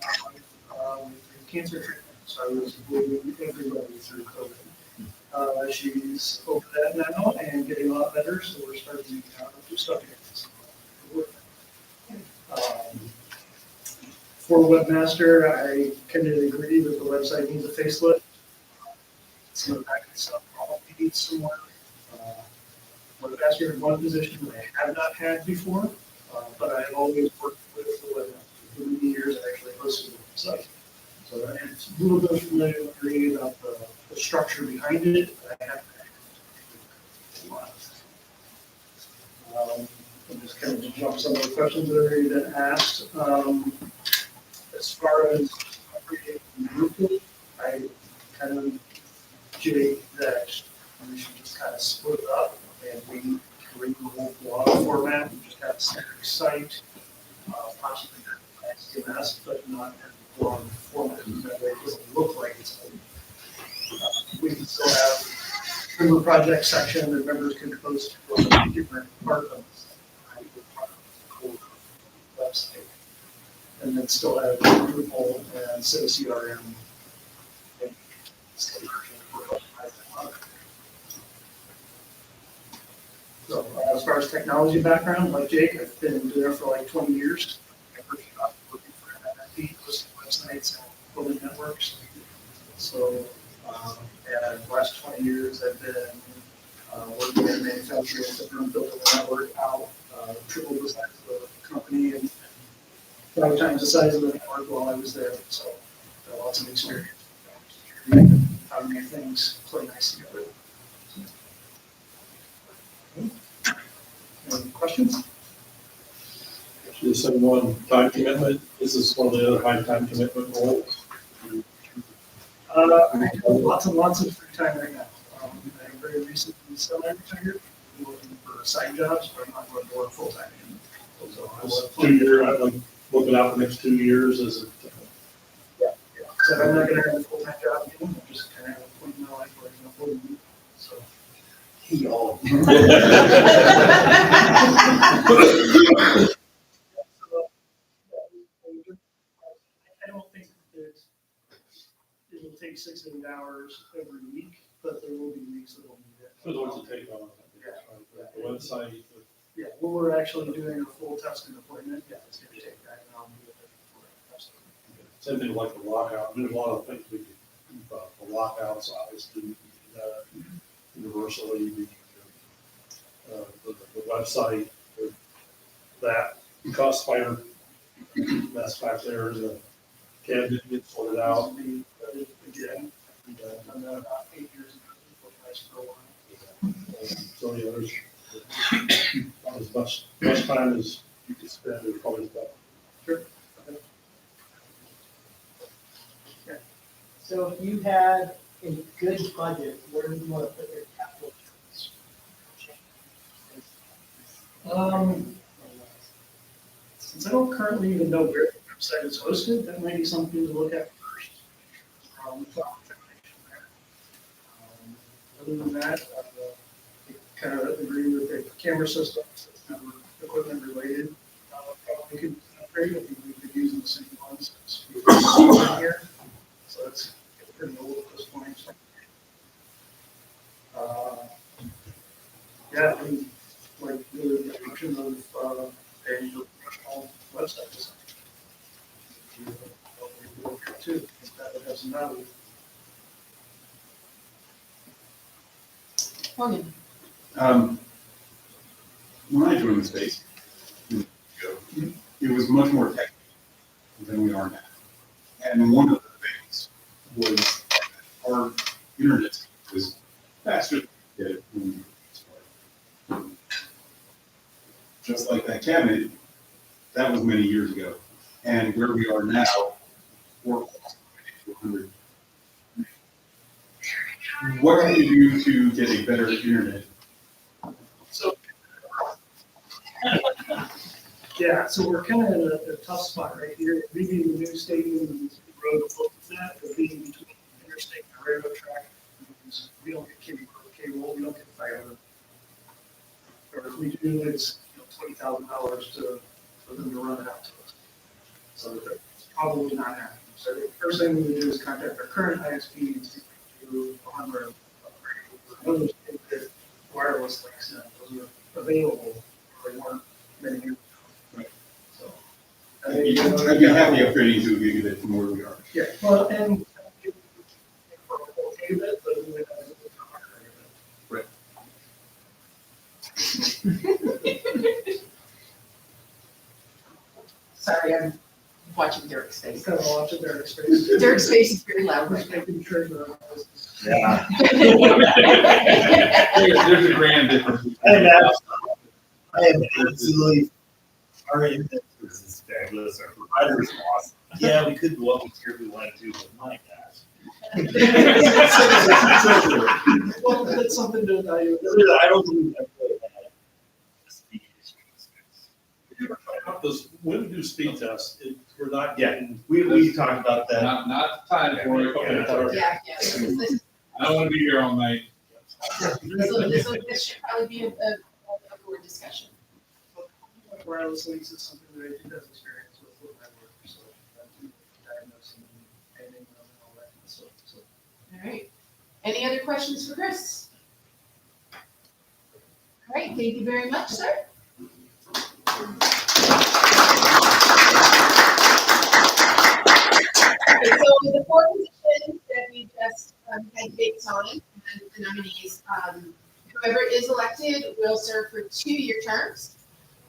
cancer treatment, so I was leading everybody through COVID. She's over that now and getting a lot better, so we're starting to do stuff again. For webmaster, I kind of agree that the website needs a facelift. Some of that stuff probably needs some work. Webmaster is one position I have not had before, but I have always worked with the webmaster. For many years, I actually hosted the website. So I'm a little bit familiar with reading about the structure behind it. I have I'm just kind of to jump some of the questions that have already been asked. As far as creating grouping, I kind of jake that we should just kind of split it up and we create the whole blog format and just have a static site, possibly XMS, but not have a blog format. That way it doesn't look like it's we can still have member project section that members can post to different departments. Website. And and then still have Drupal and Civ CRM. So as far as technology background, like Jake, I've been doing it for like 20 years. I first got working for MFP, hosting websites and building networks. So, and the last 20 years, I've been working in manufacturing, so I'm building the network out, triple the size of the company and 5 times the size of the network while I was there. So, got lots of experience. How to make things play nice together. Any questions? This is one time commitment. This is one of the other high time commitment roles. I have lots and lots of free time right now. I very recently semi-retired, looking for side jobs, but I'm not going to work full-time anymore. So I will have 2 year, I'm looking out the next 2 years as Yeah. So I'm not going to have a full-time job anymore. I'm just kind of at a point in my life where I can afford to move. So. y'all. I don't think that it will take 6 to 8 hours every week, but there will be weeks that will need it. For the ones that take on the website. Yeah, when we're actually doing a full testing appointment, yeah, it's gonna take that, and I'll do it. Same thing like the lockout. There's a lot of things we can do about the lockouts, obviously, universally, the website, that cost fighter, that's back there, the cabinet gets sorted out. Again, I've done that about 8 years ago, before I started for a while. So, yeah, there's as much time as you can spend is probably better. Sure. So if you had a good budget, where do you want to put your capital? Since I don't currently even know where the website is hosted, that might be something to look at first. Other than that, I kind of agree with the camera system, equipment related. Probably could upgrade if we've been using the same ones since we were here. So it's pretty old at this point. Yeah, I mean, like the introduction of a professional website design. Too, that would have some value. Morgan. When I joined the space, it was much more technical than we are now. And one of the things was our internet was faster than we did it when we started. Just like that cabinet, that was many years ago. And where we are now, we're almost 100. What can you do to get a better internet? So, yeah, so we're kind of in a tough spot right here. Maybe the new stadium and the road will look at that, but being between the interstate and the railroad track, we don't get cable, we don't get fiber. Or if we do, it's $20,000 for them to run it out to us. So it's probably not happening. So the first thing we would do is contact our current ISP and see if we can do hardware upgrade. Those are wireless links, and those are available. They weren't many years ago. Right. So I'd be happy upgrading to a gigabit from where we are. yeah, well, and for a whole gigabit, but we would have a Right. Sorry, I'm watching Derek's face. kind of watch it there. Space. Derek's face is very loud Just right now. making sure that Yeah. There's a grand difference. I am absolutely, our internet service is fabulous, our provider is awesome. Yeah, we could go up here if we wanted to, but my gosh. well, that's something to evaluate. I don't believe that really had a speed issue. When we do speed tests, we're not Yeah, getting. we talked about that. Not the time for it. Okay. Yeah, yeah. This I don't want to be here all night. should probably be a board discussion. Wireless links is something that I do have experience with my work. So All right. Any other questions for Chris? All right, thank you very much, sir. Okay, so the four positions that we just had debates on, and the nominees, whoever is elected will serve for 2-year terms.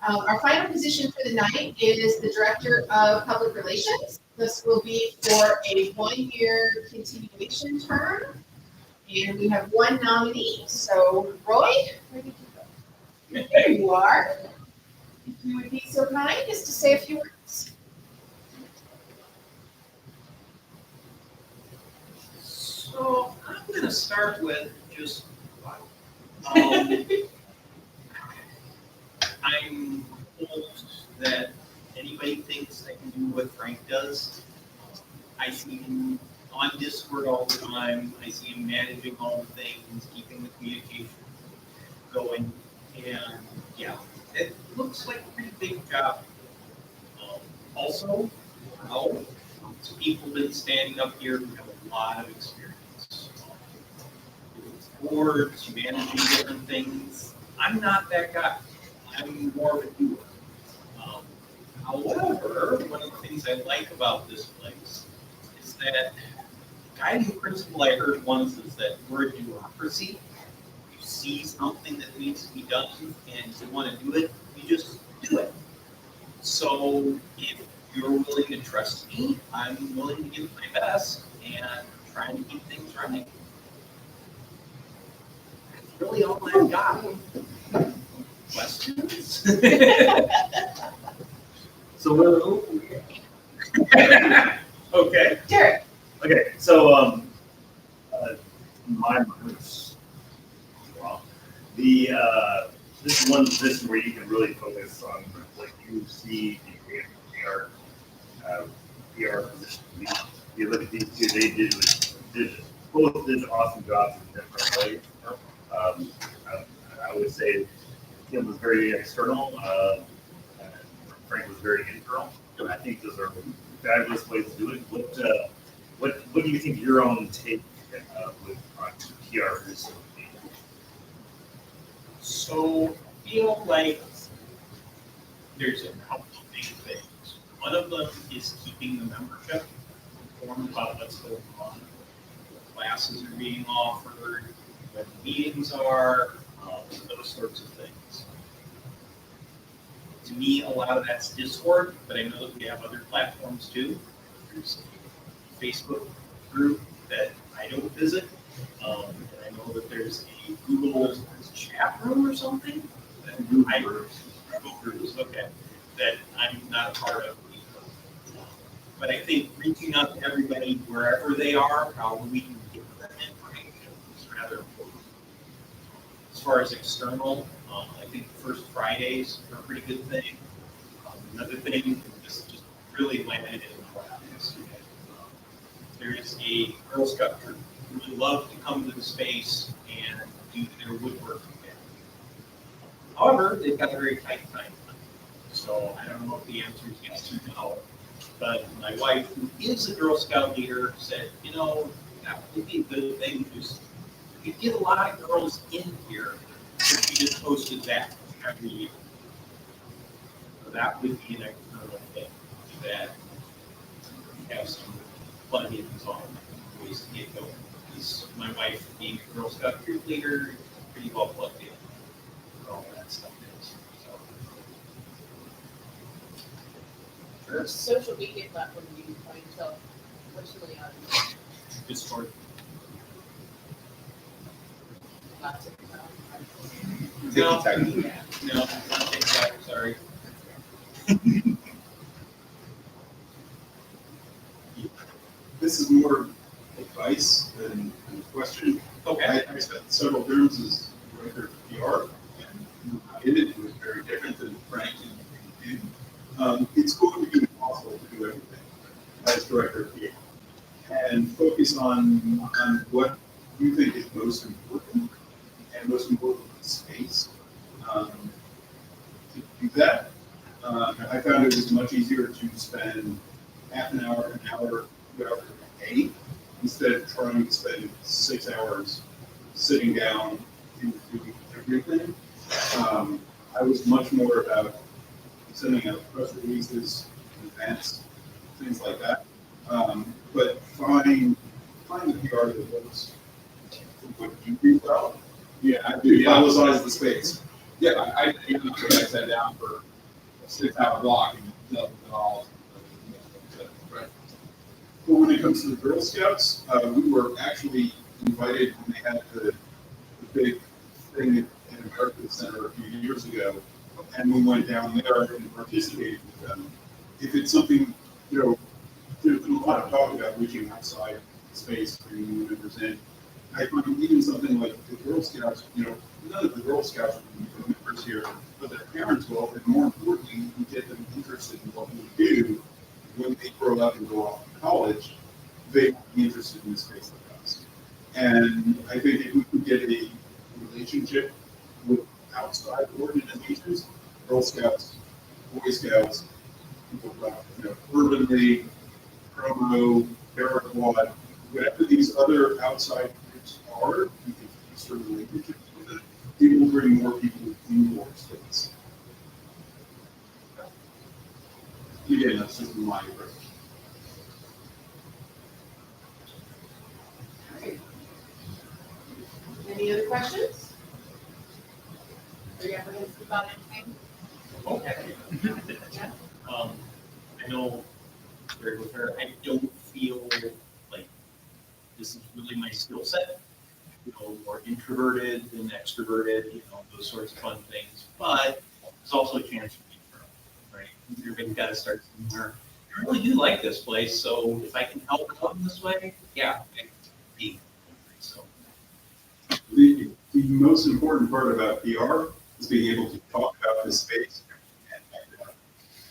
Our final position for the night is the Director of Public Relations. This will be for a 1-year continuation term. And we have one nominee. So Roy, where did you go? There you are. If you would be so kind as to say a few words. So I'm gonna start with just, I'm told that anybody thinks they can do what Frank does. I see him on Discord all the time. I see him managing all the things, keeping the communication going. And yeah, it looks like a pretty big job. Also, people have been standing up here who have a lot of experience. Boards, managing different things. I'm not that guy. I'm more of a doer. However, one of the things I like about this place is that guiding principle I heard once is that we're a bureaucracy. You see something that needs to be done and you want to do it, you just do it. So if you're willing to trust me, I'm willing to give my best and trying to keep things running. That's really all I've got. Questions? So Okay. Jared. okay, so my was well, the this is one position where you can really focus on what you see the PR position. You look at these two; they both did awesome jobs in different ways. I would say Tim was very external. Frank was very internal, and I think those are fabulous ways to do it. What do you think your own take with on PR is? So I feel like there's a couple of big things. One of them is keeping the membership informed about what's going on. What classes are being offered, what meetings are, those sorts of things. To me, a lot of that's Discord, but I know that we have other platforms too. There's a Facebook group that I don't visit. And I know that there's a Google chat room or something. Google groups, okay, that I'm not a part of. But I think reaching out to everybody wherever they are, how we can get them information is rather important. As far as external, I think the first Fridays are a pretty good thing. Another thing just really landed in class. There is a Girl Scout group who would love to come to the space and do their woodworking. However, they've got a very tight timeline. So I don't know if the answer is yes or no. But my wife, who is a Girl Scout leader, said, that would be a good thing. Just you could get a lot of girls in here if you just posted that every year. So that would be an external thing that have some plenty of fun ways to get going. Because my wife, being a Girl Scout group leader, is pretty well plugged in for all that stuff is. So. Which social media platform do you find yourself personally on? Discord. Lots of No, not TikTok, sorry. This is more advice than a question. Okay. I spent several terms as director of PR, and it was very different than Frank did. It's going to be impossible to do everything as director of PR, and focus on what you think is most important, and most important in space. To do that, I found it was much easier to spend half an hour, 2 hours a day instead of trying to spend 6 hours sitting down and doing everything. I was much more about sending out press releases in advance, things like that. But find the PR that works. Would you do well? Yeah, I do. Yeah, Publicize the space. yeah. I sat down for a 6-hour block and dealt with it all. Right. Well, when it comes to the Girl Scouts, we were actually invited when they had the big thing at America Center a few years ago, and we went down there and participated with them. If it's something, there's been a lot of talk about reaching outside space, bringing new members in. I find even something like the Girl Scouts, none of the Girl Scouts will be members here, but their parents will, and more importantly, we get them interested in what we do. When they grow up and go off to college, they will be interested in the space like us. And I think if we could get a relationship with outside organizations, Girl Scouts, Boy Scouts, people like, Urban League, Promo, Paraquad, whatever these other outside groups are, we can foster relationships with it. It will bring more people into our space. Again, that's just my approach. Any other questions? Are you apprehensive about anything? Okay. I know, very with her, I don't feel like this is really my skill set. More introverted than extroverted, those sorts of fun things. But there's also a chance for me to grow, right? Everybody's got to start somewhere. I really do like this place, so if I can help out in this way, yeah, so. The most important part about PR is being able to talk about this space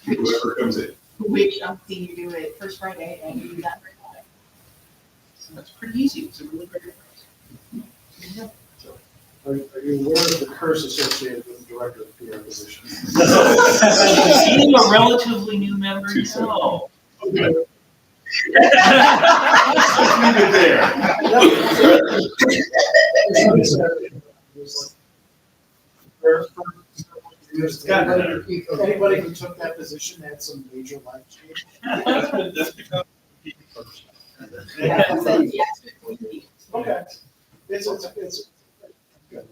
and whoever comes in. Which I've seen you do it first Friday and you do that right now. So that's pretty easy. It's a really great place. Are you aware of the curse associated with the director of PR position? Being a relatively new member, no. Okay. Anybody who took that position had some major life change. That's because Okay. It's good.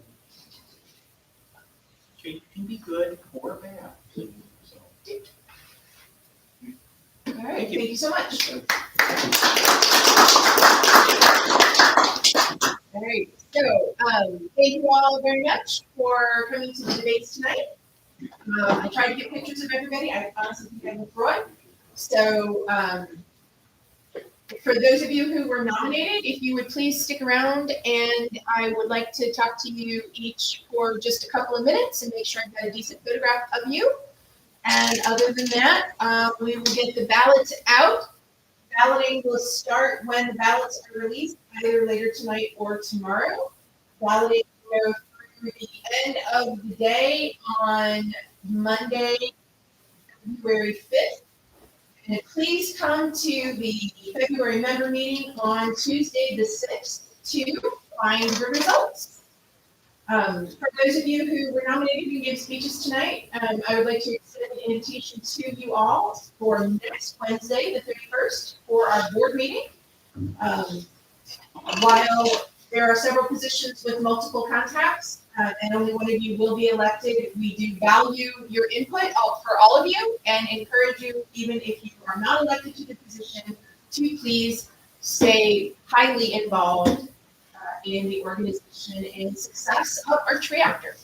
It can be good or bad. So. All right, thank you so much. All right, so thank you all very much for coming to the debates tonight. I tried to get pictures of everybody. I honestly think I look good. So for those of you who were nominated, if you would please stick around, and I would like to talk to you each for just a couple of minutes and make sure I've got a decent photograph of you. And other than that, we will get the ballots out. Balloting will start when the ballots are released, either later tonight or tomorrow. Balloting will go through the end of the day on Monday, February 5th. And please come to the February member meeting on Tuesday the 6th to find the results. For those of you who were nominated and gave speeches tonight, I would like to extend an invitation to you all for next Wednesday, the 31st, for our board meeting. While there are several positions with multiple contacts, and only one of you will be elected, we do value your input for all of you and encourage you, even if you are not elected to the position, to please stay highly involved in the organization and success of our Reactor.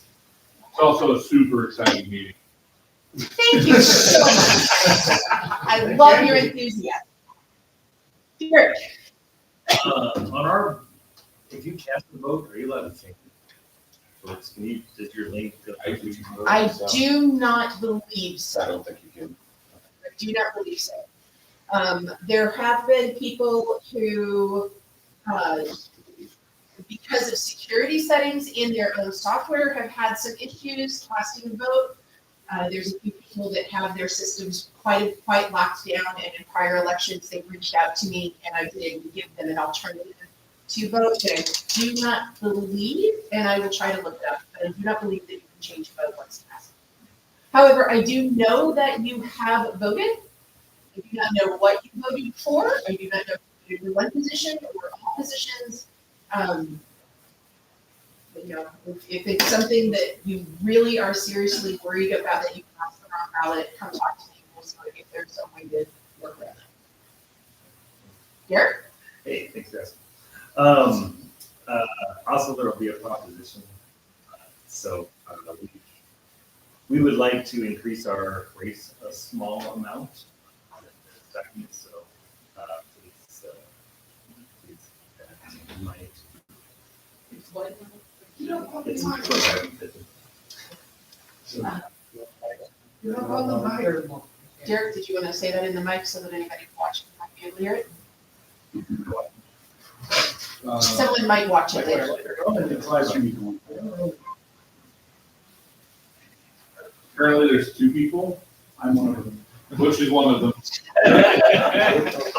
It's also a super exciting meeting. Thank you so much. I love your enthusiasm. Sure. If you cast a vote, are you allowed to change it? So does your link? I do not believe so. I don't think you can. I do not believe so. There have been people who, because of security settings in their own software, have had some issues casting a vote. There's a few people people that have their systems quite locked down, and in prior elections, they've reached out to me, and I've been able to give them an alternative to vote that I do not believe, and I will try to look it up, but I do not believe that you can change vote once passed. However, I do know that you have voted. I do not know what you voted for. I do not know if you voted for one position or all positions. But, you know, if it's something that you really are seriously worried about that you passed the wrong ballot, come talk to me. We'll see if there's some way to work around it. Garrett? Hey, thanks, guys. Also, there will be a proposition. So we would like to increase our rates a small amount. So please might. It's what? It's program. You're not on the mic. Derek, did you want to say that in the mic so that anybody watching might be able to hear it? Someone might watch it later. Currently, there's 2 people. I'm one of them. Butch is one of them.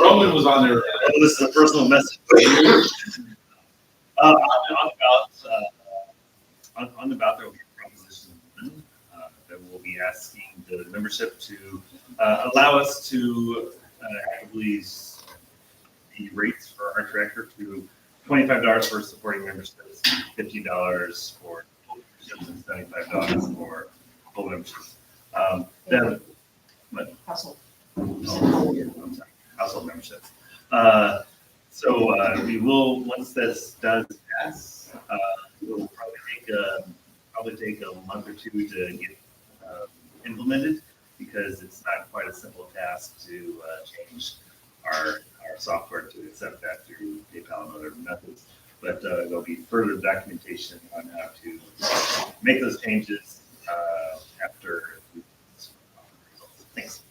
Roman was on there. Oh, this is a personal message. On the ballot, there will be a proposition that will be asking the membership to allow us to actively the rates for our director to $25 for supporting memberships, $50 for memberships, and $75 for full memberships. Then, but Household. I'm sorry, household memberships. So we will, once this does pass, we'll probably take a month or 2 to get implemented, because it's not quite a simple task to change our software to accept that through PayPal and other methods. But there'll be further documentation on how to make those changes after. Thanks.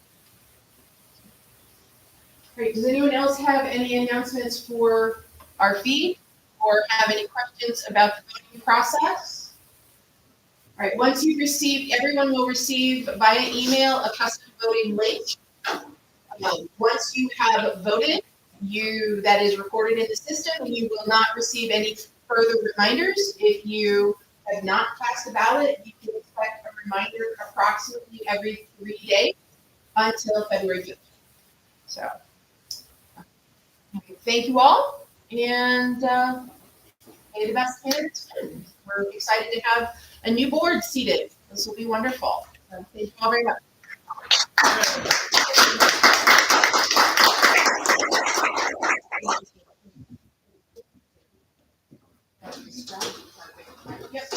Great. Does anyone else have any announcements for our feed or have any questions about the voting process? All right, once you receive, everyone will receive via email a custom voting link. Once you have voted, that is recorded in the system, and you will not receive any further reminders. If you have not cast a ballot, you can expect a reminder approximately every 3 days until February 5th. So, thank you all, and may the best candidates win. We're excited to have a new board seated. This will be wonderful. Thank you all very much. Yep.